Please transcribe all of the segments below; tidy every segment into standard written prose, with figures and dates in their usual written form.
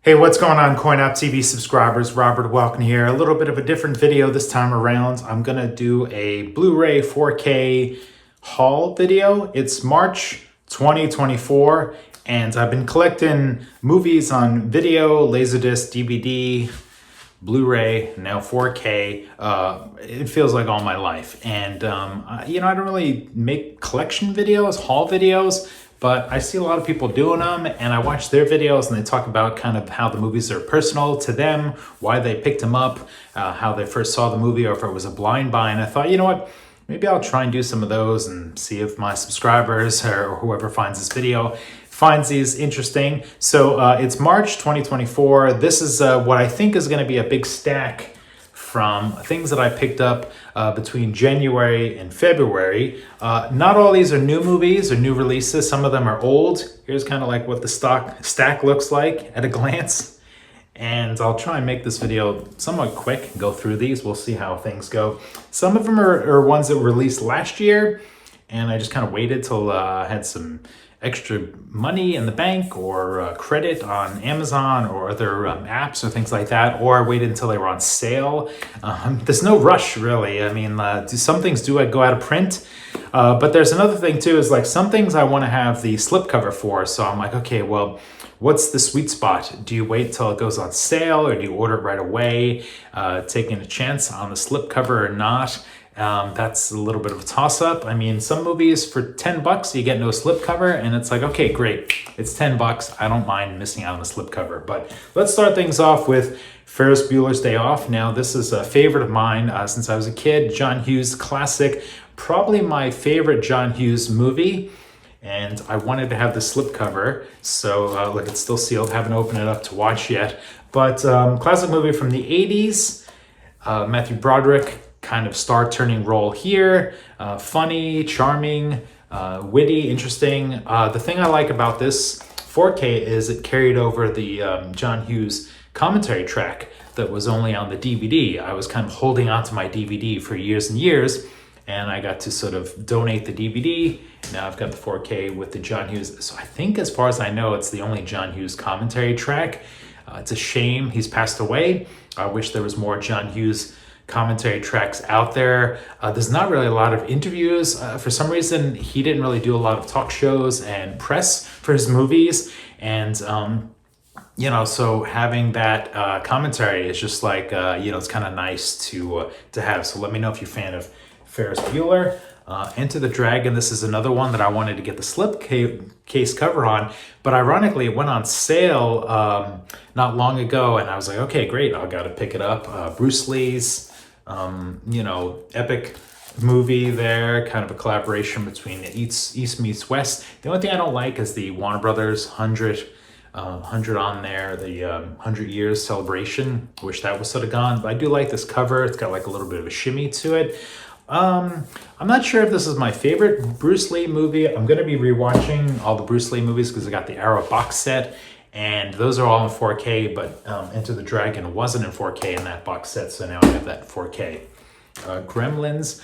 Hey, what's going on, Coin TV subscribers? Robert Welkin here. A little bit of a different video this time around. I'm gonna do a Blu-ray 4K haul video. It's March 2024, and I've been collecting movies on video, Laserdisc, DVD, Blu-ray, now 4K. It feels like all my life. And, I don't really make collection videos, haul videos, but I see a lot of people doing them, and I watch their videos and they talk about kind of how the movies are personal to them, why they picked them up, how they first saw the movie, or if it was a blind buy. And I thought, you know what, maybe I'll try and do some of those and see if my subscribers or whoever finds this video finds these interesting. So it's March 2024. This is what I think is going to be a big stack from things that I picked up between January and February. Not all these are new movies or new releases. Some of them are old. Here's kind of like what the stack looks like at a glance. And I'll try and make this video somewhat quick and go through these. We'll see how things go. Some of them are ones that were released last year, and I just kind of waited till I had some extra money in the bank or credit on Amazon or other apps or things like that, or waited until they were on sale. There's no rush, really. I mean, some things do go out of print, but there's another thing too, is like some things I want to have the slipcover for. So I'm like, okay, well, what's the sweet spot? Do you wait till it goes on sale, or do you order it right away, taking a chance on the slipcover or not? That's a little bit of a toss-up. I mean, some movies for $10 you get no slipcover, and it's like, okay, great, it's $10. I don't mind missing out on the slipcover. But let's start things off with Ferris Bueller's Day Off. Now, this is a favorite of mine since I was a kid. John Hughes classic, probably my favorite John Hughes movie. And I wanted to have the slipcover, so look, it's still sealed. Haven't opened it up to watch yet. But classic movie from the 80s. Matthew Broderick, kind of star-turning role here. Funny, charming, witty, interesting. The thing I like about this 4K is it carried over the John Hughes commentary track that was only on the DVD. I was kind of holding on to my DVD for years and years, and I got to sort of donate the DVD. Now I've got the 4K with the John Hughes. So I think, as far as I know, it's the only John Hughes commentary track. It's a shame he's passed away. I wish there was more John Hughes commentary tracks out there. There's not really a lot of interviews. For some reason, he didn't really do a lot of talk shows and press for his movies. And, so having that commentary is just like, it's kind of nice to have. So let me know if you're a fan of Ferris Bueller. Enter the Dragon. This is another one that I wanted to get the slipcase cover on, but ironically it went on sale not long ago, and I was like, okay, great, I gotta pick it up. Bruce Lee's epic movie there, kind of a collaboration between East meets West. The only thing I don't like is the Warner Brothers 100 on there, the 100 years celebration. Wish that was sort of gone, but I do like this cover. It's got like a little bit of a shimmy to it. I'm not sure if this is my favorite Bruce Lee movie. I'm going to be rewatching all the Bruce Lee movies because I got the Arrow box set, and those are all in 4K, but Enter the Dragon wasn't in 4K in that box set, so now I have that 4K. Gremlins,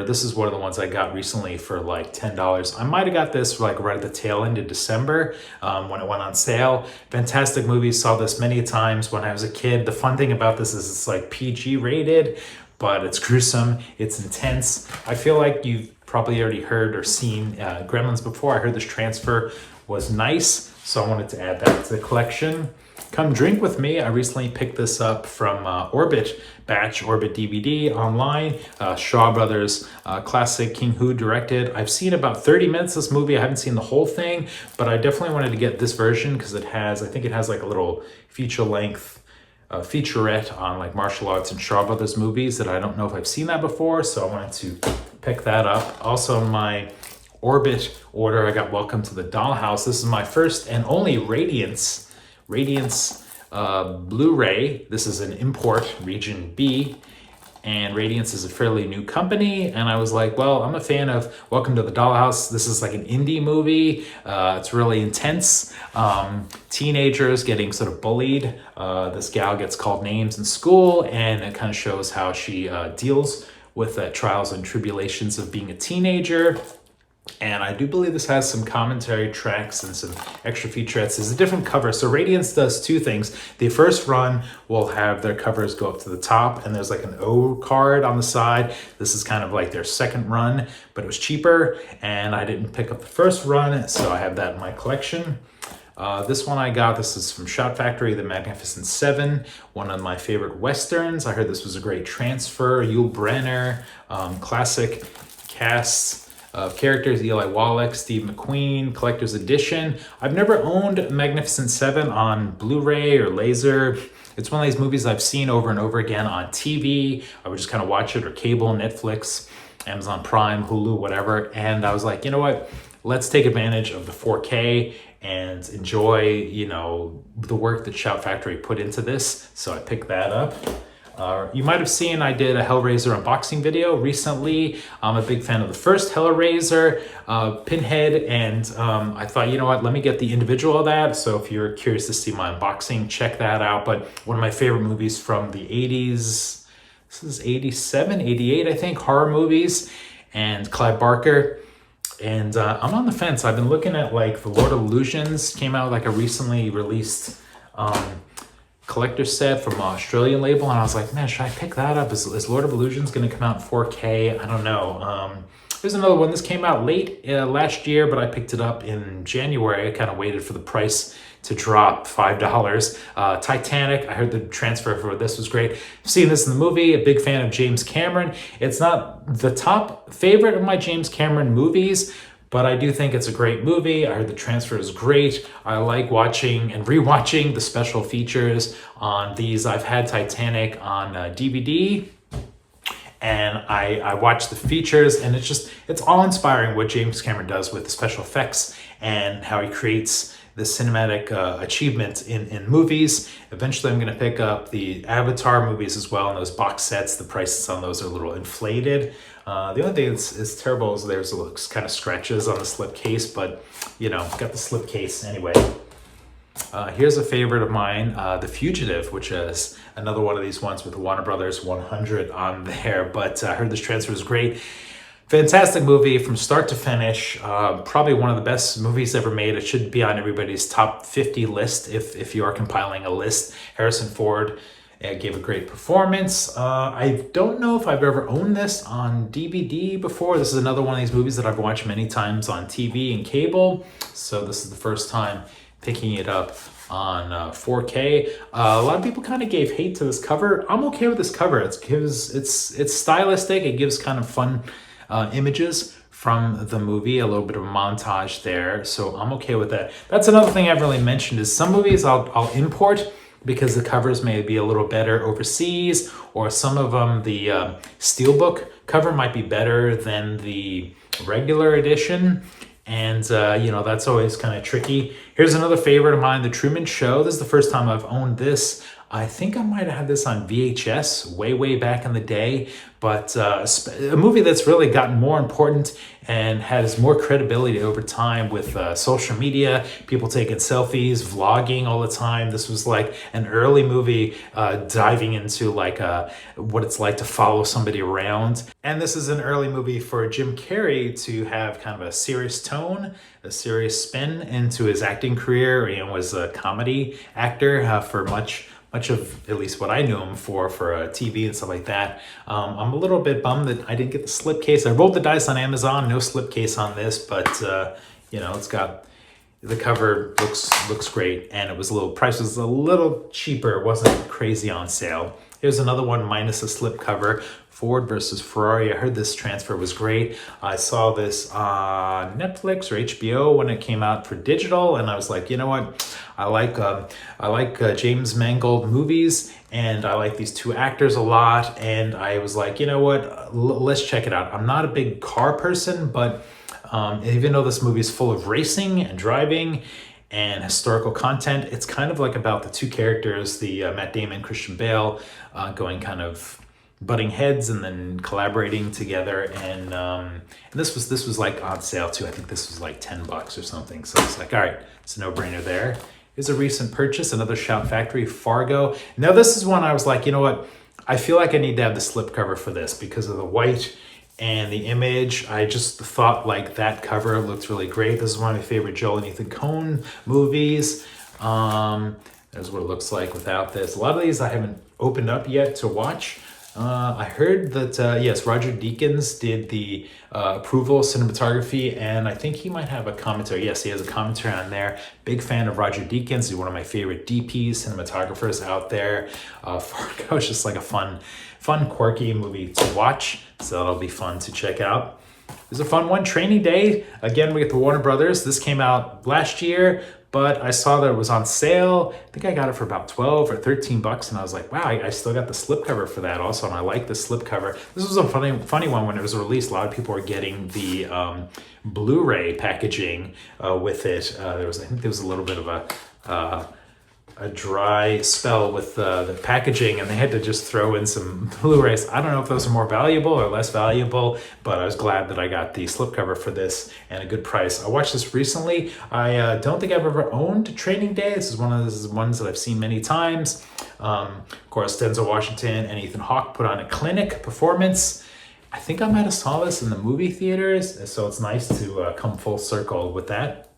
this is one of the ones I got recently for like $10. I might have got this like right at the tail end of December when it went on sale. Fantastic movie, saw this many times when I was a kid. The fun thing about this is it's like PG rated, but it's gruesome, it's intense. I feel like you've probably already heard or seen Gremlins before. I heard this transfer was nice, so I wanted to add that to the collection. Come Drink With Me. I recently picked this up from Orbit DVD online. Shaw Brothers classic, King Hu directed. I've seen about 30 minutes of this movie. I haven't seen the whole thing, but I definitely wanted to get this version because I think it has like a little feature-length featurette on like martial arts and Shaw Brothers movies that I don't know if I've seen that before, so I wanted to pick that up. Also in my Orbit order, I got Welcome to the Dollhouse. This is my first and only Radiance Blu-ray. This is an import, region B, and Radiance is a fairly new company, and I was like, well, I'm a fan of Welcome to the Dollhouse. This is like an indie movie. It's really intense. Teenagers getting sort of bullied. This gal gets called names in school, and it kind of shows how she deals with the trials and tribulations of being a teenager. And I do believe this has some commentary tracks and some extra featurettes. There's a different cover. So Radiance does two things. The first run will have their covers go up to the top, and there's like an O card on the side. This is kind of like their second run, but it was cheaper, and I didn't pick up the first run, so I have that in my collection. This one I got, this is from Shout Factory, The Magnificent Seven, one of my favorite Westerns. I heard this was a great transfer. Yul Brynner, classic cast of characters, Eli Wallach, Steve McQueen, Collector's Edition. I've never owned Magnificent Seven on Blu-ray or laser. It's one of these movies I've seen over and over again on TV. I would just kind of watch it, or cable, Netflix, Amazon Prime, Hulu, whatever. And I was like, you know what? Let's take advantage of the 4K and enjoy, you know, the work that Shout Factory put into this. So I picked that up. You might have seen I did a Hellraiser unboxing video recently. I'm a big fan of the first Hellraiser, Pinhead, and I thought, you know what, let me get the individual of that. So if you're curious to see my unboxing, check that out. But one of my favorite movies from the 80s, this is 87, 88, I think, horror movies, and Clive Barker. And I'm on the fence. I've been looking at like the Lord of Illusions, came out like a recently released collector set from an Australian label, and I was like, man, should I pick that up? Is Lord of Illusions going to come out in 4K? I don't know. There's another one. This came out late last year, but I picked it up in January. I kind of waited for the price to drop, $5. Titanic, I heard the transfer for this was great. I've seen this in the movie, a big fan of James Cameron. It's not the top favorite of my James Cameron movies, but I do think it's a great movie. I heard the transfer is great. I like watching and rewatching the special features on these. I've had Titanic on DVD, and I watch the features, and it's awe-inspiring what James Cameron does with the special effects and how he creates the cinematic achievement in movies. Eventually I'm gonna pick up the Avatar movies as well, and those box sets. The prices on those are a little inflated. The only thing that's terrible is there's kind of scratches on the slipcase, but you know, got the slipcase anyway. Here's a favorite of mine, The Fugitive, which is another one of these ones with the Warner Brothers 100 on there, but I heard this transfer is great. Fantastic movie from start to finish. Probably one of the best movies ever made. It should be on everybody's top 50 list if you are compiling a list. Harrison Ford gave a great performance. I don't know if I've ever owned this on DVD before. This is another one of these movies that I've watched many times on TV and cable. So this is the first time picking it up on 4K. A lot of people kind of gave hate to this cover. I'm okay with this cover. It's stylistic. It gives kind of fun images from the movie, a little bit of a montage there, so I'm okay with that. That's another thing I've really mentioned is some movies I'll import because the covers may be a little better overseas, or some of them, the Steelbook cover might be better than the regular edition, and you know, that's always kind of tricky. Here's another favorite of mine, The Truman Show. This is the first time I've owned this. I think I might have had this on VHS way back in the day, but a movie that's really gotten more important and has more credibility over time with social media, people taking selfies, vlogging all the time. This was like an early movie diving into like what it's like to follow somebody around. And this is an early movie for Jim Carrey to have kind of a serious tone, a serious spin into his acting career. He was a comedy actor for much of at least what I knew him for TV and stuff like that. I'm a little bit bummed that I didn't get the slipcase. I rolled the dice on Amazon, no slipcase on this, but you know, it's got, the cover looks great, and it was price was a little cheaper. It wasn't crazy on sale. Here's another one minus a slip cover, Ford versus Ferrari. I heard this transfer was great. I saw this on Netflix or HBO when it came out for digital, and I was like, you know what? I like James Mangold movies, and I like these two actors a lot, and I was like, you know what? Let's check it out. I'm not a big car person, but even though this movie is full of racing and driving and historical content, it's kind of like about the two characters, the Matt Damon, Christian Bale, going kind of butting heads and then collaborating together. And this was like on sale too. I think this was like $10 or something. So it's like, all right, it's a no-brainer there. Here's a recent purchase, another Shout Factory, Fargo. Now this is one I was like, you know what? I feel like I need to have the slipcover for this because of the white and the image, I just thought like that cover looked really great. This is one of my favorite Joel and Ethan Coen movies. There's what it looks like without this. A lot of these I haven't opened up yet to watch. I heard that, yes, Roger Deakins did the approval cinematography, and I think he might have a commentary. Yes, he has a commentary on there. Big fan of Roger Deakins. He's one of my favorite DPs, cinematographers out there. Fargo is just like a fun, quirky movie to watch, so that'll be fun to check out. It was a fun one. Training Day. Again, we get the Warner Brothers. This came out last year, but I saw that it was on sale. I think I got it for about 12 or 13 bucks, and I was like, wow, I still got the slipcover for that also, and I like the slipcover. This was a funny one when it was released. A lot of people were getting the Blu-ray packaging with it. I think there was a little bit of a dry spell with the packaging, and they had to just throw in some Blu-rays. I don't know if those are more valuable or less valuable, but I was glad that I got the slipcover for this and a good price. I watched this recently. I don't think I've ever owned Training Day. This is one of those ones that I've seen many times. Of course, Denzel Washington and Ethan Hawke put on a clinic performance. I think I might have saw this in the movie theaters, so it's nice to come full circle with that.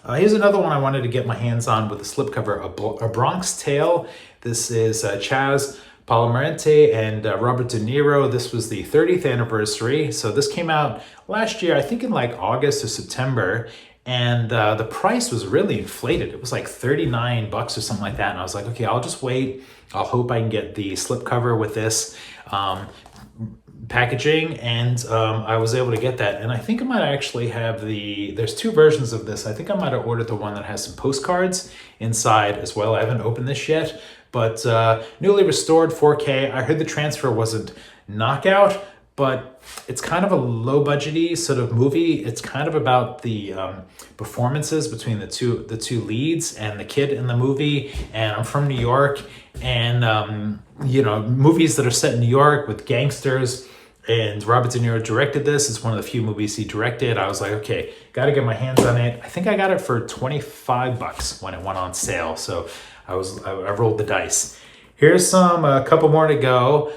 Here's another one I wanted to get my hands on with the slipcover, A Bronx Tale. This is Chaz Palminteri and Robert De Niro. This was the 30th anniversary. So this came out last year, I think in like August or September. And the price was really inflated. It was like 39 bucks or something like that. And I was like, okay, I'll just wait. I'll hope I can get the slipcover with this packaging, and I was able to get that. And I think I might actually have there's two versions of this. I think I might have ordered the one that has some postcards inside as well. I haven't opened this yet, but newly restored 4K. I heard the transfer wasn't knockout, but it's kind of a low budgety sort of movie. It's kind of about the performances between the two leads and the kid in the movie. And I'm from New York, and you know, movies that are set in New York with gangsters. And Robert De Niro directed this. It's one of the few movies he directed. I was like, okay, got to get my hands on it. I think I got it for 25 bucks when it went on sale. So I rolled the dice. Here's a couple more to go.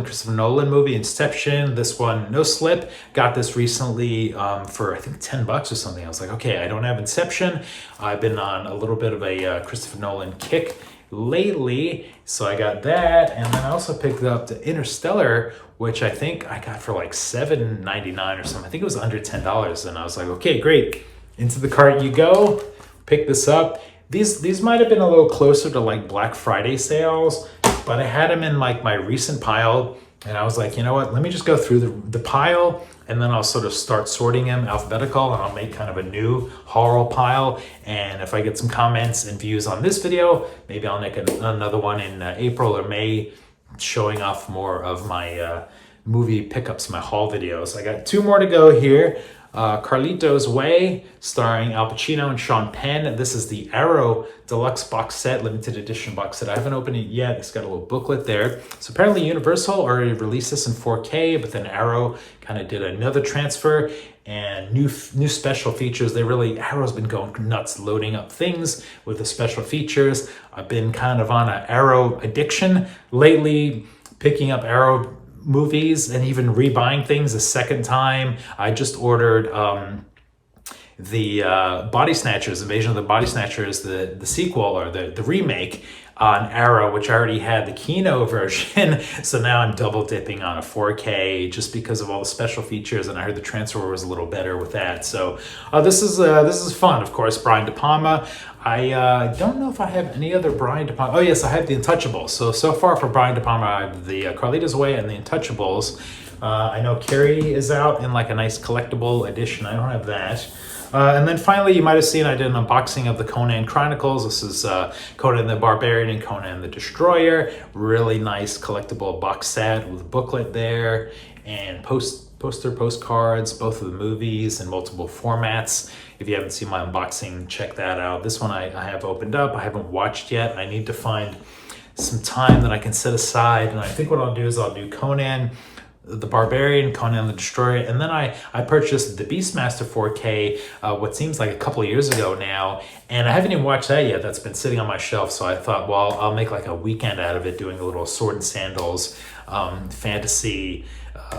Christopher Nolan movie, Inception. This one, no slip. Got this recently for I think 10 bucks or something. I was like, okay, I don't have Inception. I've been on a little bit of a Christopher Nolan kick lately, so I got that. And then I also picked up the Interstellar, which I think I got for like $7.99 or something. I think it was under $10, and I was like, okay, great. Into the cart you go. Pick this up. These might have been a little closer to like Black Friday sales, but I had them in like my recent pile, and I was like, you know what? Let me just go through the pile, and then I'll sort of start sorting them alphabetical, and I'll make kind of a new haul pile. And if I get some comments and views on this video, maybe I'll make another one in April or May, showing off more of my movie pickups, my haul videos. I got two more to go here. Carlito's Way, starring Al Pacino and Sean Penn. This is the Arrow Deluxe box set, limited edition box set. I haven't opened it yet. It's got a little booklet there. So apparently Universal already released this in 4K, but then Arrow kind of did another transfer and new special features. Arrow's been going nuts loading up things with the special features. I've been kind of on an Arrow addiction lately, picking up Arrow movies and even rebuying things a second time. I just ordered the Body Snatchers, Invasion of the Body Snatchers, the sequel or the remake on Arrow, which I already had the Kino version. So now I'm double dipping on a 4K just because of all the special features, and I heard the transfer was a little better with that. So this is fun. Of course, Brian De Palma. I don't know if I have any other Brian De Palma. Oh yes, I have the Untouchables. So far for Brian De Palma, I have the Carlito's Way and the Untouchables. I know Carrie is out in like a nice collectible edition. I don't have that. And then finally, you might have seen I did an unboxing of the Conan Chronicles. This is Conan the Barbarian and Conan the Destroyer. Really nice collectible box set with a booklet there and postcards, both of the movies in multiple formats. If you haven't seen my unboxing, check that out. This one I have opened up. I haven't watched yet. I need to find some time that I can set aside. And I think what I'll do is I'll do Conan the Barbarian, Conan the Destroyer, and then I purchased the Beastmaster 4K, what seems like a couple of years ago now, and I haven't even watched that yet. That's been sitting on my shelf, so I thought, well, I'll make like a weekend out of it, doing a little sword and sandals, fantasy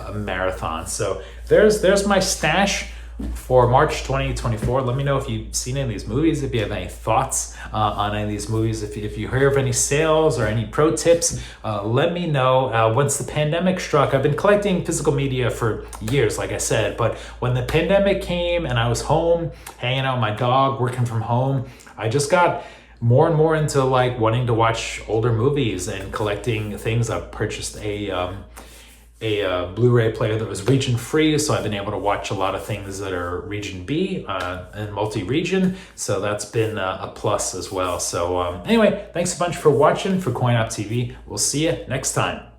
a marathon. So there's my stash for March 2024. Let me know if you've seen any of these movies, if you have any thoughts on any of these movies, if you hear of any sales or any pro tips, let me know. Once the pandemic struck, I've been collecting physical media for years, like I said, but when the pandemic came and I was home, hanging out with my dog, working from home, I just got more and more into like wanting to watch older movies and collecting things. I've purchased a Blu-ray player that was region free, so I've been able to watch a lot of things that are region B and multi-region, so that's been a plus as well. So anyway, thanks a bunch for watching for Coin TV. We'll see you next time.